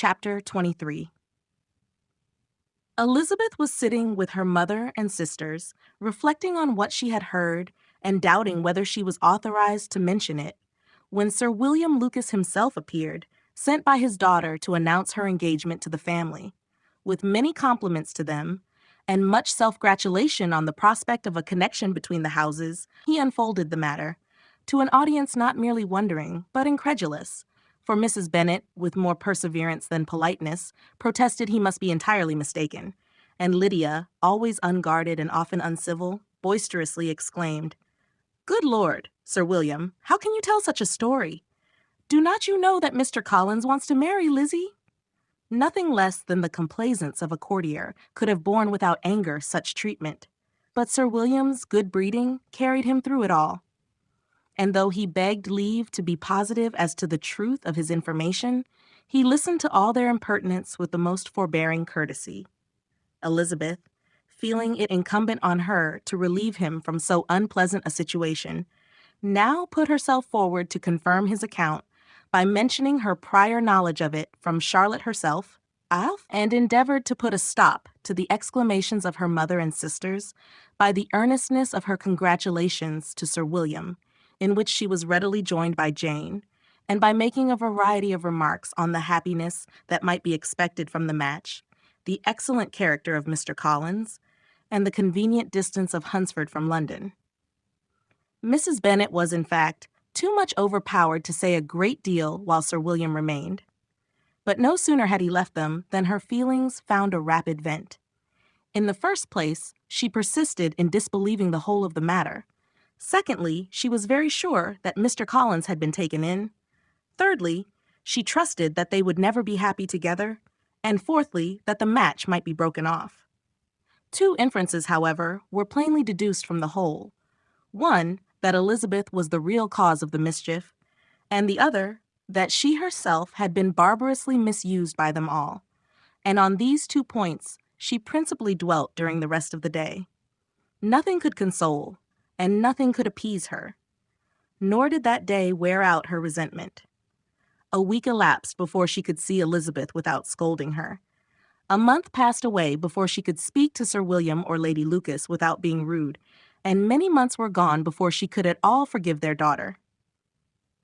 Chapter 23. Elizabeth was sitting with her mother and sisters, reflecting on what she had heard and doubting whether she was authorized to mention it, when Sir William Lucas himself appeared, sent by his daughter to announce her engagement to the family. With many compliments to them, and much self-gratulation on the prospect of a connection between the houses, he unfolded the matter, to an audience not merely wondering, but incredulous. For Mrs. Bennet, with more perseverance than politeness, protested he must be entirely mistaken, and Lydia, always unguarded and often uncivil, boisterously exclaimed, "Good Lord, Sir William, how can you tell such a story? Do not you know that Mr. Collins wants to marry Lizzie?" Nothing less than the complaisance of a courtier could have borne without anger such treatment, but Sir William's good breeding carried him through it all. And though he begged leave to be positive as to the truth of his information, he listened to all their impertinence with the most forbearing courtesy. Elizabeth, feeling it incumbent on her to relieve him from so unpleasant a situation, now put herself forward to confirm his account by mentioning her prior knowledge of it from Charlotte herself, and endeavored to put a stop to the exclamations of her mother and sisters by the earnestness of her congratulations to Sir William, in which she was readily joined by Jane, and by making a variety of remarks on the happiness that might be expected from the match, the excellent character of Mr. Collins, and the convenient distance of Hunsford from London. Mrs. Bennet was, in fact, too much overpowered to say a great deal while Sir William remained. But no sooner had he left them than her feelings found a rapid vent. In the first place, she persisted in disbelieving the whole of the matter. Secondly, she was very sure that Mr. Collins had been taken in. Thirdly, she trusted that they would never be happy together. And fourthly, that the match might be broken off. Two inferences, however, were plainly deduced from the whole. One, that Elizabeth was the real cause of the mischief, and the other, that she herself had been barbarously misused by them all. And on these 2 points she principally dwelt during the rest of the day. Nothing could console, and nothing could appease her. Nor did that day wear out her resentment. A week elapsed before she could see Elizabeth without scolding her. A month passed away before she could speak to Sir William or Lady Lucas without being rude, and many months were gone before she could at all forgive their daughter.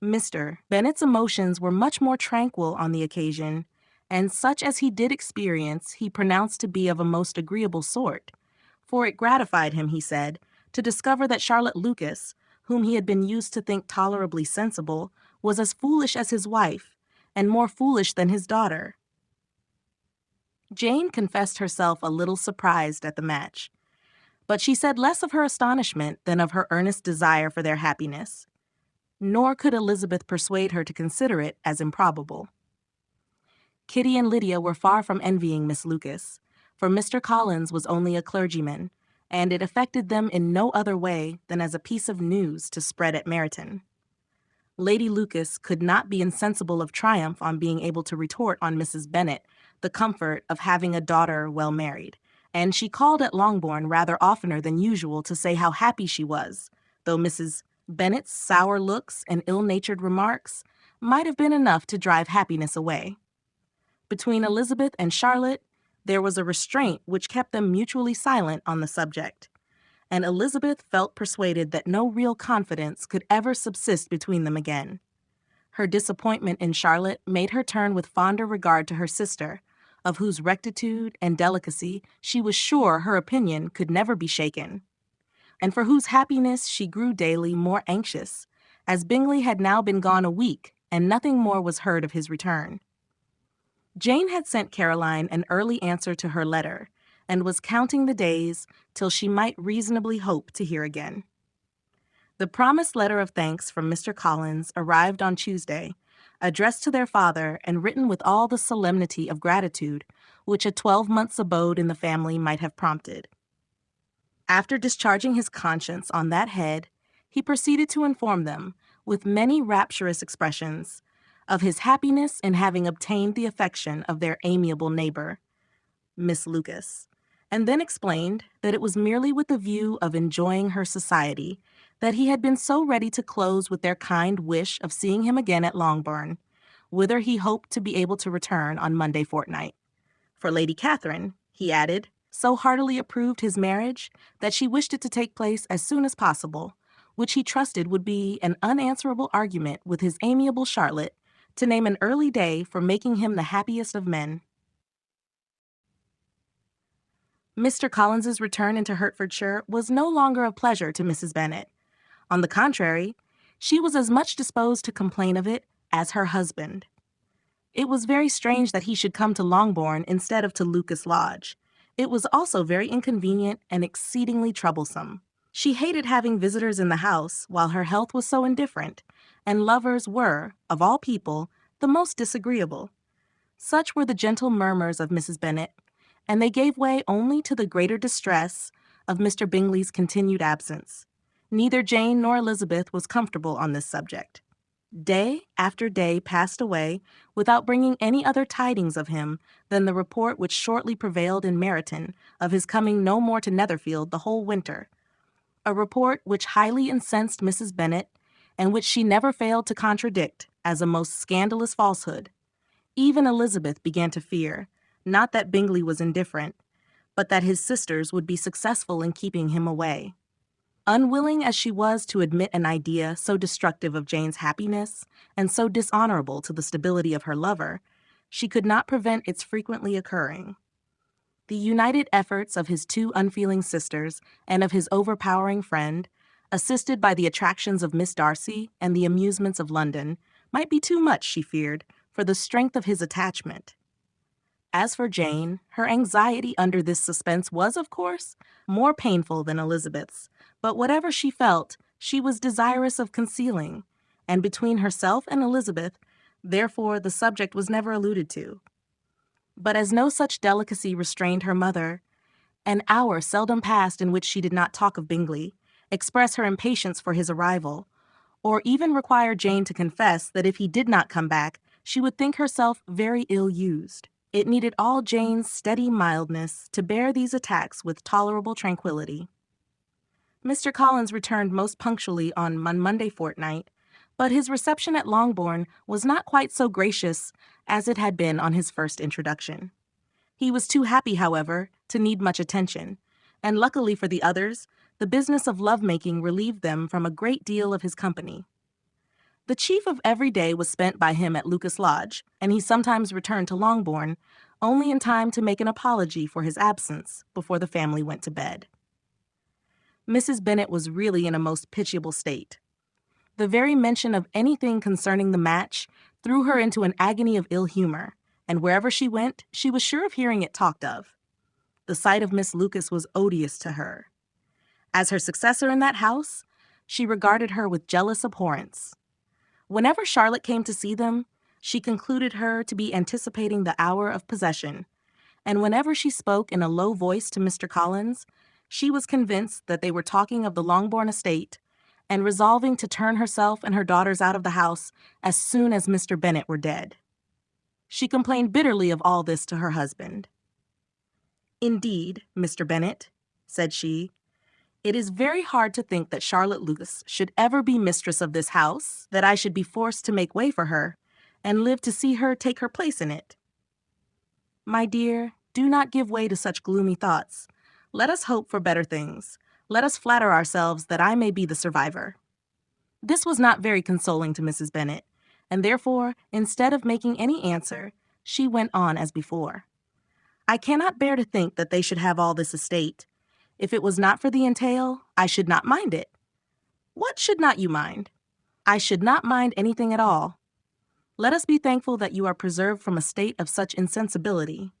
Mr. Bennet's emotions were much more tranquil on the occasion, and such as he did experience he pronounced to be of a most agreeable sort, for it gratified him, he said, to discover that Charlotte Lucas, whom he had been used to think tolerably sensible, was as foolish as his wife, and more foolish than his daughter. Jane confessed herself a little surprised at the match, but she said less of her astonishment than of her earnest desire for their happiness. Nor could Elizabeth persuade her to consider it as improbable. Kitty and Lydia were far from envying Miss Lucas, for Mr. Collins was only a clergyman, and it affected them in no other way than as a piece of news to spread at Meryton. Lady Lucas could not be insensible of triumph on being able to retort on Mrs. Bennet the comfort of having a daughter well married, and she called at Longbourn rather oftener than usual to say how happy she was, though Mrs. Bennet's sour looks and ill-natured remarks might have been enough to drive happiness away. Between Elizabeth and Charlotte, there was a restraint which kept them mutually silent on the subject, and Elizabeth felt persuaded that no real confidence could ever subsist between them again. Her disappointment in Charlotte made her turn with fonder regard to her sister, of whose rectitude and delicacy she was sure her opinion could never be shaken, and for whose happiness she grew daily more anxious, as Bingley had now been gone a week, and nothing more was heard of his return. Jane had sent Caroline an early answer to her letter, and was counting the days till she might reasonably hope to hear again. The promised letter of thanks from Mr. Collins arrived on Tuesday, addressed to their father and written with all the solemnity of gratitude which a 12 months' abode in the family might have prompted. After discharging his conscience on that head, he proceeded to inform them, with many rapturous expressions, of his happiness in having obtained the affection of their amiable neighbor, Miss Lucas, and then explained that it was merely with the view of enjoying her society that he had been so ready to close with their kind wish of seeing him again at Longbourn, whither he hoped to be able to return on Monday fortnight. For Lady Catherine, he added, so heartily approved his marriage that she wished it to take place as soon as possible, which he trusted would be an unanswerable argument with his amiable Charlotte to name an early day for making him the happiest of men. Mr. Collins's return into Hertfordshire was no longer a pleasure to Mrs. Bennet. On the contrary, she was as much disposed to complain of it as her husband. It was very strange that he should come to Longbourn instead of to Lucas Lodge. It was also very inconvenient and exceedingly troublesome. She hated having visitors in the house while her health was so indifferent, and lovers were, of all people, the most disagreeable. Such were the gentle murmurs of Mrs. Bennet, and they gave way only to the greater distress of Mr. Bingley's continued absence. Neither Jane nor Elizabeth was comfortable on this subject. Day after day passed away without bringing any other tidings of him than the report which shortly prevailed in Meryton of his coming no more to Netherfield the whole winter, a report which highly incensed Mrs. Bennet, and which she never failed to contradict as a most scandalous falsehood. Even Elizabeth began to fear, not that Bingley was indifferent, but that his sisters would be successful in keeping him away. Unwilling as she was to admit an idea so destructive of Jane's happiness and so dishonorable to the stability of her lover, she could not prevent its frequently occurring. The united efforts of his two unfeeling sisters and of his overpowering friend, assisted by the attractions of Miss Darcy and the amusements of London, might be too much, she feared, for the strength of his attachment. As for Jane, her anxiety under this suspense was, of course, more painful than Elizabeth's, but whatever she felt, she was desirous of concealing, and between herself and Elizabeth, therefore the subject was never alluded to. But as no such delicacy restrained her mother, an hour seldom passed in which she did not talk of Bingley, express her impatience for his arrival, or even require Jane to confess that if he did not come back, she would think herself very ill-used. It needed all Jane's steady mildness to bear these attacks with tolerable tranquillity. Mr. Collins returned most punctually on Monday fortnight, but his reception at Longbourn was not quite so gracious as it had been on his first introduction. He was too happy, however, to need much attention, and luckily for the others, the business of love-making relieved them from a great deal of his company. The chief of every day was spent by him at Lucas Lodge, and he sometimes returned to Longbourn, only in time to make an apology for his absence before the family went to bed. Mrs. Bennet was really in a most pitiable state. The very mention of anything concerning the match threw her into an agony of ill humor, and wherever she went, she was sure of hearing it talked of. The sight of Miss Lucas was odious to her. As her successor in that house, she regarded her with jealous abhorrence. Whenever Charlotte came to see them, she concluded her to be anticipating the hour of possession, and whenever she spoke in a low voice to Mr. Collins, she was convinced that they were talking of the Longbourn estate, and resolving to turn herself and her daughters out of the house as soon as Mr. Bennet were dead. She complained bitterly of all this to her husband. "Indeed, Mr. Bennet," said she, "it is very hard to think that Charlotte Lucas should ever be mistress of this house, that I should be forced to make way for her, and live to see her take her place in it." "My dear, do not give way to such gloomy thoughts. Let us hope for better things. Let us flatter ourselves that I may be the survivor." This was not very consoling to Mrs. Bennet, and therefore, instead of making any answer, she went on as before. "I cannot bear to think that they should have all this estate. If it was not for the entail, I should not mind it." "What should not you mind?" "I should not mind anything at all. Let us be thankful that you are preserved from a state of such insensibility."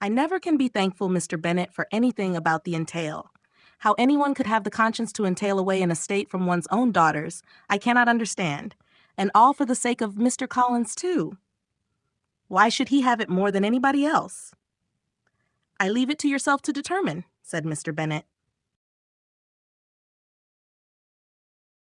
"I never can be thankful, Mr. Bennet, for anything about the entail. How anyone could have the conscience to entail away an estate from one's own daughters, I cannot understand, and all for the sake of Mr. Collins, too. Why should he have it more than anybody else?" "I leave it to yourself to determine," said Mr. Bennet.